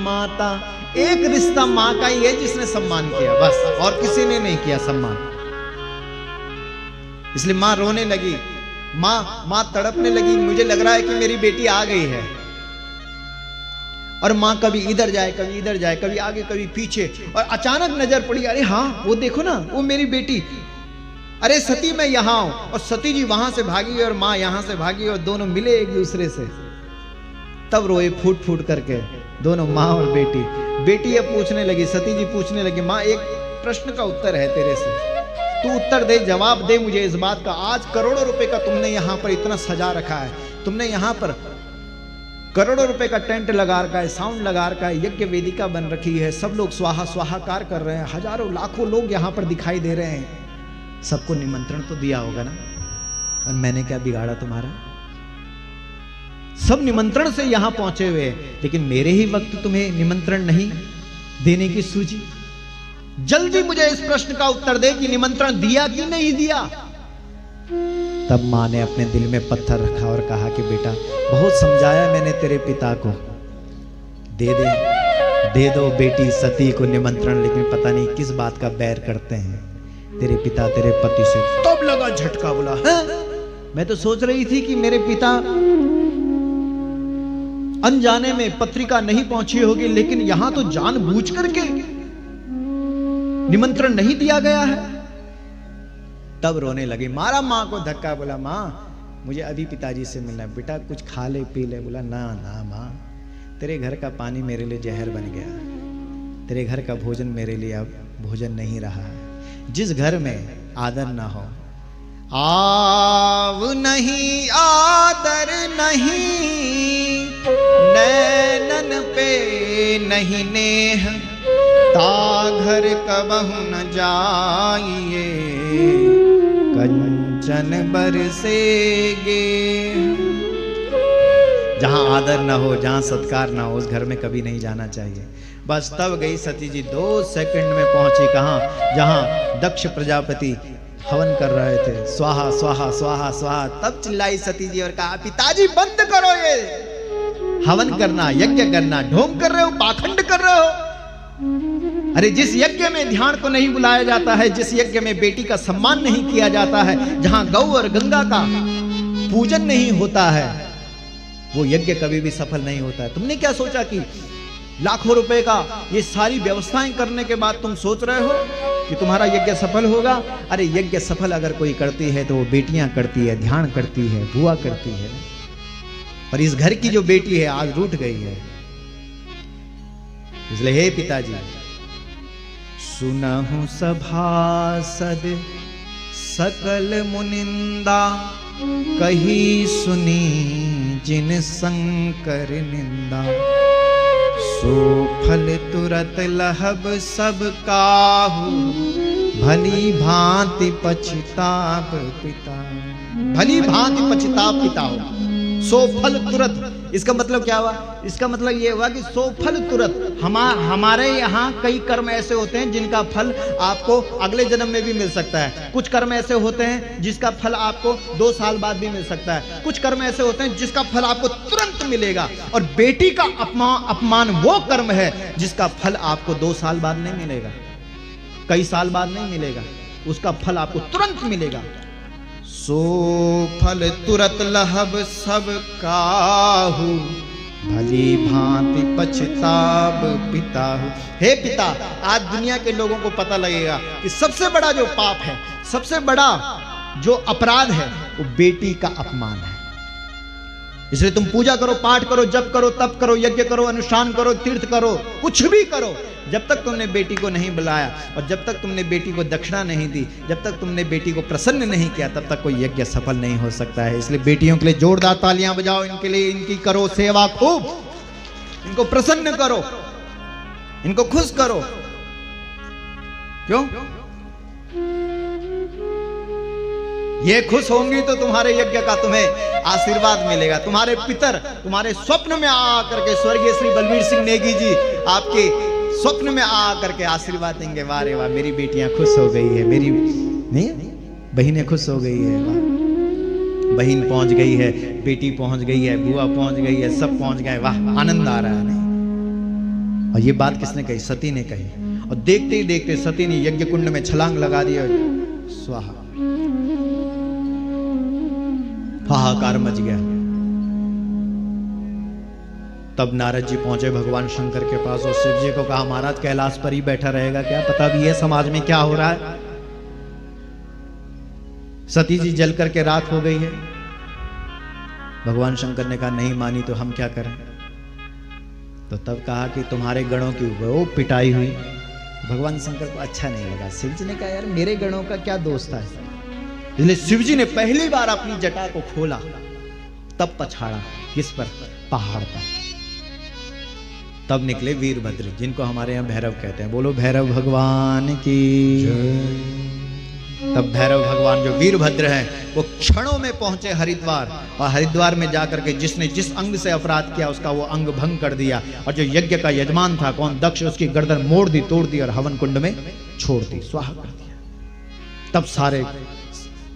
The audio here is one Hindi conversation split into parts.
माता। एक रिश्ता माँ का ही है जिसने सम्मान किया, बस, और किसी ने नहीं किया सम्मान। इसलिए माँ रोने लगी, माँ तड़पने लगी, मुझे लग रहा है कि मेरी बेटी आ गई है। और माँ कभी इधर जाए, कभी इधर जाए, कभी आगे कभी पीछे, और अचानक नजर पड़ी, अरे हाँ वो देखो ना, वो मेरी बेटी। अरे सती मैं यहाँ हूं, और सती जी वहां से भागी और माँ यहां से भागी, और दोनों मिले एक दूसरे से। तब रोए फूट फूट करके दोनों, माँ और बेटी। बेटी अब पूछने लगी, सती जी पूछने लगी, माँ एक प्रश्न का उत्तर है तेरे से, तू उत्तर दे, जवाब दे मुझे इस बात का। आज करोड़ों रुपए का तुमने यहाँ पर इतना सजा रखा है, तुमने यहाँ पर करोड़ों रुपए का टेंट लगा रखा है, साउंड लगा रखा है, यज्ञ वेदिका बन रखी है, सब लोग स्वाहा स्वाहाकार कर रहे हैं, हजारों लाखों लोग यहाँ पर दिखाई दे रहे हैं, सबको निमंत्रण तो दिया होगा ना, और मैंने क्या बिगाड़ा तुम्हारा? सब निमंत्रण से यहां पहुंचे हुए, लेकिन मेरे ही वक्त तुम्हें निमंत्रण नहीं देने की सूझी। जल्दी मुझे इस प्रश्न का उत्तर दे कि निमंत्रण दिया कि नहीं दिया। तब मां ने अपने दिल में पत्थर रखा और कहा कि बेटा, बहुत समझाया मैंने तेरे पिता को, दे दो बेटी सती को निमंत्रण, लेकिन पता नहीं किस बात का बैर करते हैं तेरे पिता तेरे पति से। तब लगा झटका, बोला है? मैं तो सोच रही थी कि मेरे पिता अनजाने में पत्रिका नहीं पहुंची होगी, लेकिन यहां तो जानबूझ करके निमंत्रण नहीं दिया गया है। तब रोने लगी, मारा मां को धक्का, बोला मां मुझे अभी पिताजी से मिलना है, बेटा कुछ खा ले पी ले। बोला ना ना मां, तेरे घर का पानी मेरे लिए जहर बन गया, तेरे घर का भोजन मेरे लिए अब भोजन नहीं रहा है। जिस घर में आदर ना हो, आव नहीं आदर नहीं, नैनन पे नहीं नेह, ता घर कबहु न जाइए, कंचन बरसेगे। जहां आदर ना हो, जहां सत्कार ना हो, उस घर में कभी नहीं जाना चाहिए। बस तब गई सती जी, 2 सेकंड में पहुंची कहां? जहां दक्ष प्रजापति हवन कर रहे थे, स्वाहा स्वाहा स्वाहा स्वाहा। तब चिल्लाई सती जी और कहा, पिताजी बंद करो ये हवन करना, यज्ञ करना, ढोंग कर रहे हो, पाखंड कर रहे हो। अरे जिस यज्ञ में ध्यान को नहीं बुलाया जाता है, जिस यज्ञ में बेटी का सम्मान नहीं किया जाता है, जहां गौ और गंगा का पूजन नहीं होता है, वो यज्ञ कभी भी सफल नहीं होता है। तुमने क्या सोचा कि लाखों रुपए का ये सारी व्यवस्थाएं करने के बाद तुम सोच रहे हो कि तुम्हारा यज्ञ सफल होगा? अरे यज्ञ सफल अगर कोई करती है तो वो बेटियां करती है, ध्यान करती है, बुआ करती है। और इस घर की जो बेटी है आज रूठ गई है। इसलिए हे पिताजी, सुनहु सभासद सकल मुनिंदा, कही सुनी जिन शंकर निंदा, सो फल तुरत लहब सब काहू, भली भांति पछताप पिता। भली भांति पछताप पिता हो, सो फल तुरत। इसका मतलब क्या हुआ? इसका मतलब ये हुआ कि सो फल तुरत। हमारे यहाँ कई कर्म ऐसे होते हैं जिनका फल आपको अगले जन्म में भी मिल सकता है। कुछ कर्म ऐसे होते हैं जिसका फल आपको 2 साल बाद भी मिल सकता है। कुछ कर्म ऐसे होते हैं जिसका फल आपको तुरंत मिलेगा। और बेटी का अपमान वो कर्म है जिसका फल आपको 2 साल बाद नहीं मिलेगा, कई साल बाद नहीं मिलेगा, उसका फल आपको तुरंत मिलेगा। सो फल तुरत लहब सब काहू, भली भांति पछताब पिता। हे पिता, आज दुनिया के लोगों को पता लगेगा कि सबसे बड़ा जो पाप है, सबसे बड़ा जो अपराध है, वो बेटी का अपमान है। इसलिए तुम पूजा करो, पाठ करो, जप करो, तप करो, यज्ञ करो, अनुष्ठान करो, तीर्थ करो, कुछ भी करो, जब तक तुमने बेटी को नहीं बुलाया और जब तक तुमने बेटी को दक्षिणा नहीं दी, जब तक तुमने बेटी को प्रसन्न नहीं किया, तब तक कोई यज्ञ सफल नहीं हो सकता है। इसलिए बेटियों के लिए जोरदार तालियां बजाओ, इनके लिए, इनकी करो सेवा खूब, इनको प्रसन्न करो, इनको खुश करो। क्यों? ये खुश होंगी तो तुम्हारे यज्ञ का तुम्हें आशीर्वाद मिलेगा। तुम्हारे पितर तुम्हारे स्वप्न में आ करके, स्वर्गीय श्री बलबीर सिंह नेगी जी आपके स्वप्न में आ करके आशीर्वाद देंगे, वाह रे वाह, मेरी बेटियां खुश हो गई है, मेरी नहीं बहनें खुश हो गई है, वाह बहन पहुंच गई है, बेटी पहुंच गई है, बुआ पहुंच गई है, सब पहुंच गए, वाह आनंद आ रहा है। नहीं और ये बात किसने कही? सती ने कही। और देखते ही देखते सती ने यज्ञ कुंड में छलांग लगा दी और स्वाहा, हाहाकार मच गया। तब नारद जी पहुंचे भगवान शंकर के पास और शिव जी को कहा, महाराज कैलाश पर ही बैठा रहेगा क्या? पता भी है समाज में क्या हो रहा है। सती जी जल करके राख हो गई है। भगवान शंकर ने कहा, नहीं मानी तो हम क्या करें? तो तब कहा कि तुम्हारे गणों की वो पिटाई हुई। भगवान शंकर को अच्छा नहीं लगा। शिव जी ने कहा, यार मेरे गणों का क्या दोष था? इसलिए शिव जी ने पहली बार अपनी जटा को खोला, तब पछाड़ा। किस पर? पहाड़ पर। तब निकले वीरभद्र, जिनको हमारे यहाँ भैरव कहते हैं। बोलो भैरव भगवान की। तब भैरव भगवान जो वीरभद्र हैं वो क्षणों में पहुंचे हरिद्वार, और हरिद्वार में जाकर के जिसने जिस अंग से अपराध किया उसका वो अंग भंग कर दिया। और जो यज्ञ का यजमान था कौन? दक्ष, उसकी गर्दन मोड़ दी, तोड़ दी और हवन कुंड में छोड़ दी, स्वाहा कर दिया। तब सारे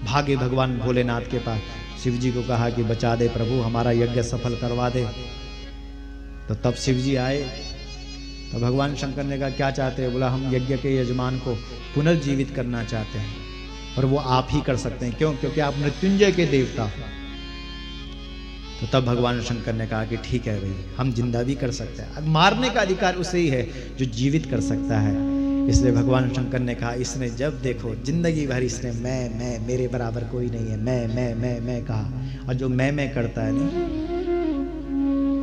भागे भगवान भोलेनाथ के पास। शिव जी को कहा कि बचा दे प्रभु, हमारा यज्ञ सफल करवा दे। तो तब शिव जी आए। तो भगवान शंकर ने कहा, क्या चाहते हैं? बोला, हम यज्ञ के यजमान को पुनर्जीवित करना चाहते हैं, और वो आप ही कर सकते हैं। क्यों? क्योंकि आप मृत्युंजय के देवता। तो तब भगवान शंकर ने कहा कि ठीक है भाई, हम जिंदा भी कर सकते हैं। मारने का अधिकार उसे ही है जो जीवित कर सकता है। इसलिए भगवान शंकर ने कहा, इसने जब देखो जिंदगी भर इसने मैं मेरे बराबर कोई नहीं है, मैं कहा। और जो मैं करता है ना,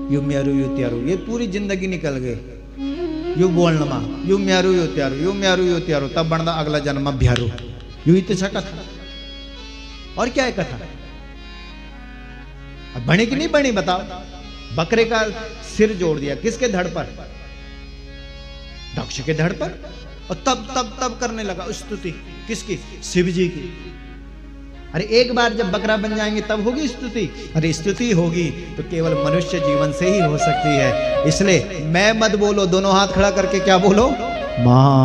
यू म्यारू यू त्यारू, ये पूरी जिंदगी निकल गई। यू बोलना यू म्यारू यू त्यारू, यू म्यारू यू त्यारू, तब बनता अगला जन्म भ्यारू। यू ही तो कथा, और क्या है कथा? अब बनी कि नहीं बनी बताओ? बकरे का सिर जोड़ दिया, किसके धड़ पर? दक्ष के धड़ पर। और तब करने लगा स्तुति। किसकी? शिव जी की। अरे एक बार जब बकरा बन जाएंगे तब होगी स्तुति। अरे स्तुति होगी तो केवल मनुष्य जीवन से ही हो सकती है। इसलिए मैं मत बोलो, दोनों हाथ खड़ा करके क्या बोलो? मां।